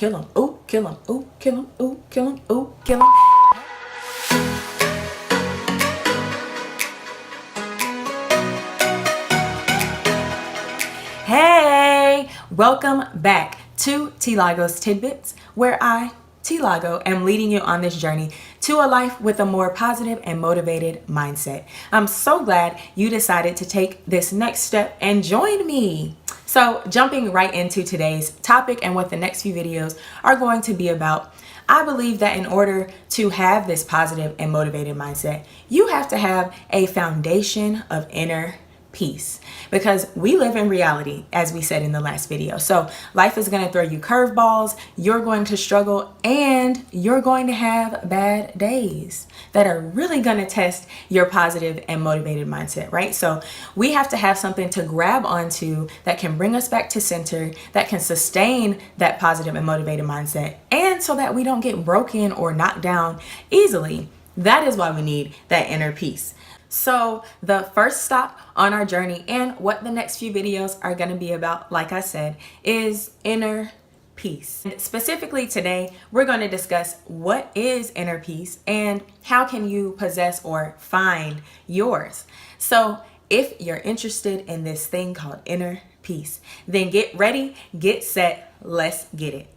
kill him, ooh, kill him, ooh, kill him, ooh, kill him, ooh, kill him. Hey, welcome back to Tilago's Tidbits, where I, Tilago, am leading you on this journey to a life with a more positive and motivated mindset. I'm so glad you decided to take this next step and join me. So jumping right into today's topic and what the next few videos are going to be about, I believe that in order to have this positive and motivated mindset, you have to have a foundation of inner peace, because we live in reality, as we said in the last video. So life is going to throw you curveballs, you're going to struggle, and you're going to have bad days that are really going to test your positive and motivated mindset, right? So we have to have something to grab onto that can bring us back to center, that can sustain that positive and motivated mindset, and so that we don't get broken or knocked down easily. That is why we need that inner peace. So the first stop on our journey, and what the next few videos are going to be about, like I said, is inner peace. Specifically today, we're going to discuss what is inner peace and how can you possess or find yours. So if you're interested in this thing called inner peace, then get ready, get set, let's get it.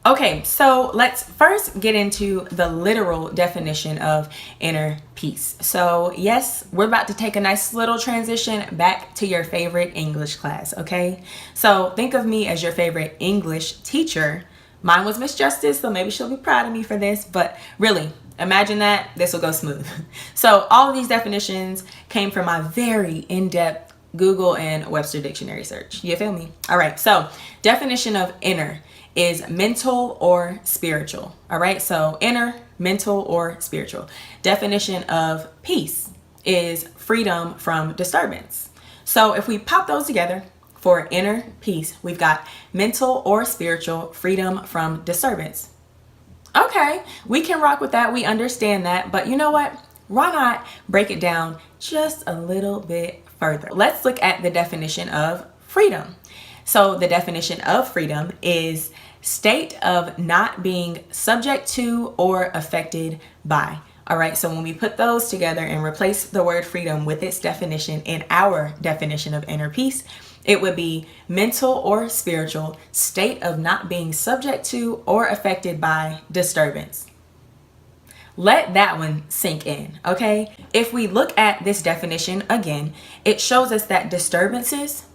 Okay, so let's first get into the literal definition of inner peace. So yes, we're about to take a nice little transition back to your favorite English class, okay? So think of me as your favorite English teacher. Mine was Miss Justice, so maybe she'll be proud of me for this, but really, imagine that, this will go smooth. So all of these definitions came from my very in-depth Google and Webster dictionary search. You feel me? All right, so definition of inner is mental or spiritual. All right, so inner, mental, or spiritual. Definition of peace is freedom from disturbance. So if we pop those together for inner peace, we've got mental or spiritual freedom from disturbance. Okay, we can rock with that. We understand that. But you know what? Why not break it down just a little bit further? Let's look at the definition of freedom. So the definition of freedom is state of not being subject to or affected by. All right, so when we put those together and replace the word freedom with its definition in our definition of inner peace, it would be mental or spiritual state of not being subject to or affected by disturbance. Let that one sink in, okay? If we look at this definition again, it shows us that disturbances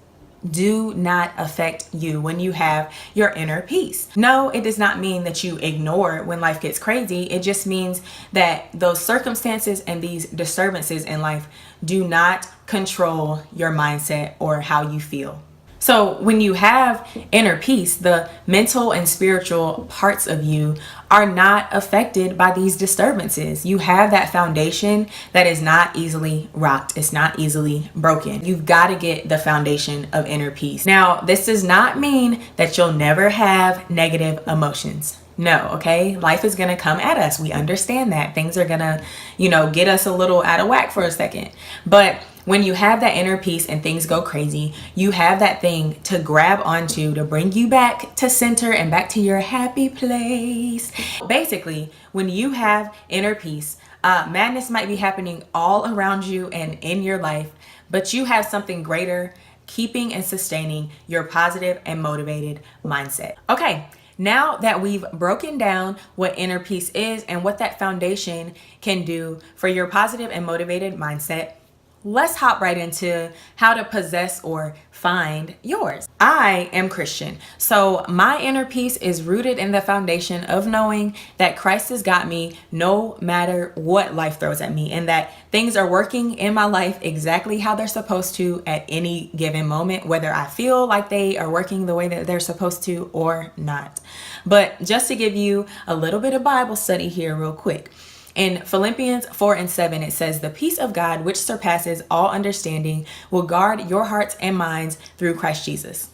do not affect you when you have your inner peace. No, it does not mean that you ignore when life gets crazy. It just means that those circumstances and these disturbances in life do not control your mindset or how you feel. So when you have inner peace, the mental and spiritual parts of you are not affected by these disturbances. You have that foundation that is not easily rocked. It's not easily broken. You've got to get the foundation of inner peace. Now, this does not mean that you'll never have negative emotions. No, okay? Life is going to come at us. We understand that. Things are going to, get us a little out of whack for a second. But when you have that inner peace and things go crazy, you have that thing to grab onto to bring you back to center and back to your happy place. Basically, when you have inner peace, madness might be happening all around you and in your life, but you have something greater keeping and sustaining your positive and motivated mindset. Okay. Now that we've broken down what inner peace is and what that foundation can do for your positive and motivated mindset, let's hop right into how to possess or find yours. I am Christian, so my inner peace is rooted in the foundation of knowing that Christ has got me no matter what life throws at me, and that things are working in my life exactly how they're supposed to at any given moment, whether I feel like they are working the way that they're supposed to or not. But just to give you a little bit of Bible study here real quick. In Philippians 4:7, it says, "The peace of God, which surpasses all understanding, will guard your hearts and minds through Christ Jesus."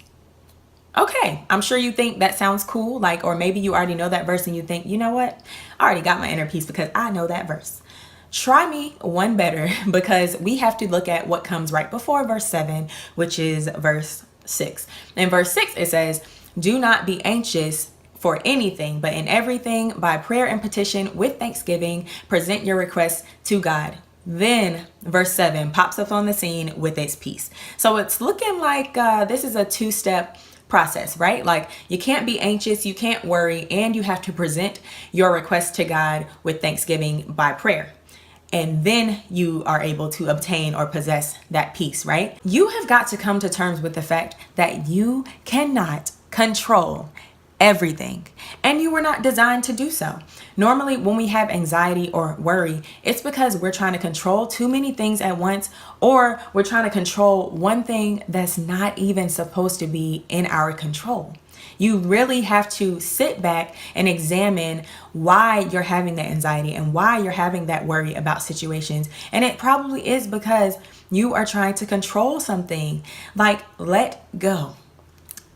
Okay, I'm sure you think that sounds cool, or maybe you already know that verse and you think, you know what? I already got my inner peace because I know that verse. Try me one better, because we have to look at what comes right before verse 7, which is verse 6. In verse 6, it says, "Do not be anxious for anything, but in everything, by prayer and petition with thanksgiving, present your requests to God. Then verse 7 pops up on the scene with its peace. So it's looking like this is a two-step process, right? Like you can't be anxious, you can't worry, and you have to present your request to God with thanksgiving by prayer. And then you are able to obtain or possess that peace, right? You have got to come to terms with the fact that you cannot control everything, and you were not designed to do so. Normally, when we have anxiety or worry, it's because we're trying to control too many things at once, or we're trying to control one thing that's not even supposed to be in our control. You really have to sit back and examine why you're having that anxiety and why you're having that worry about situations. And it probably is because you are trying to control something. Like, let go.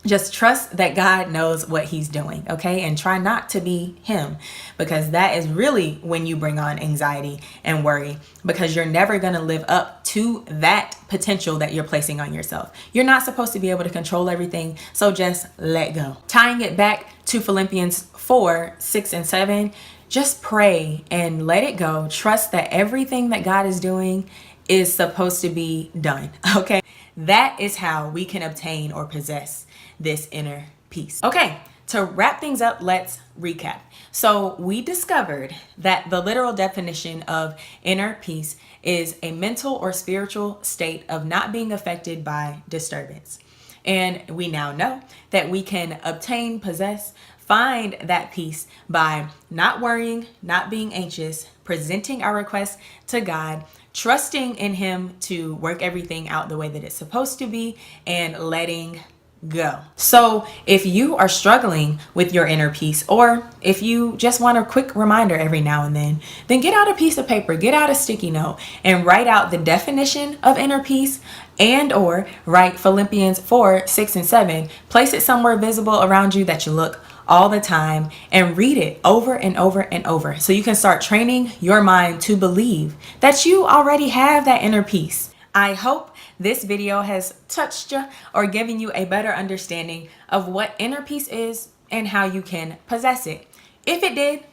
Just trust that God knows what he's doing, okay? And try not to be him, because that is really when you bring on anxiety and worry, because you're never going to live up to that potential that you're placing on yourself. You're not supposed to be able to control everything, so just let go. Tying it back to Philippians 4, 6, and 7, just pray and let it go. Trust that everything that God is doing is supposed to be done, okay? That is how we can obtain or possess this inner peace. Okay, to wrap things up, let's recap. So we discovered that the literal definition of inner peace is a mental or spiritual state of not being affected by disturbance. And we now know that we can obtain, possess, find that peace by not worrying, not being anxious, presenting our requests to God, trusting in him to work everything out the way that it's supposed to be, and letting go. So if you are struggling with your inner peace, or if you just want a quick reminder every now and then get out a piece of paper, get out a sticky note, and write out the definition of inner peace, and or write Philippians 4, 6, and 7. Place it somewhere visible around you that you look all the time, and read it over and over and over, so you can start training your mind to believe that you already have that inner peace. I hope this video has touched you or given you a better understanding of what inner peace is and how you can possess it. If it did,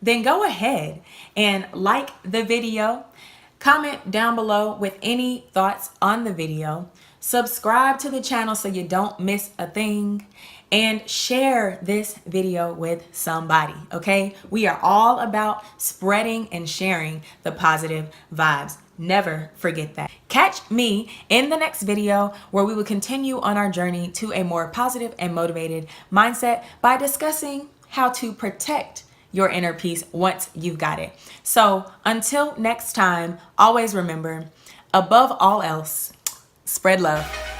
then go ahead and like the video, comment down below with any thoughts on the video, subscribe to the channel so you don't miss a thing, and share this video with somebody, okay? We are all about spreading and sharing the positive vibes. Never forget that. Catch me in the next video, where we will continue on our journey to a more positive and motivated mindset by discussing how to protect your inner peace once you've got it. So until next time, always remember, above all else, spread love.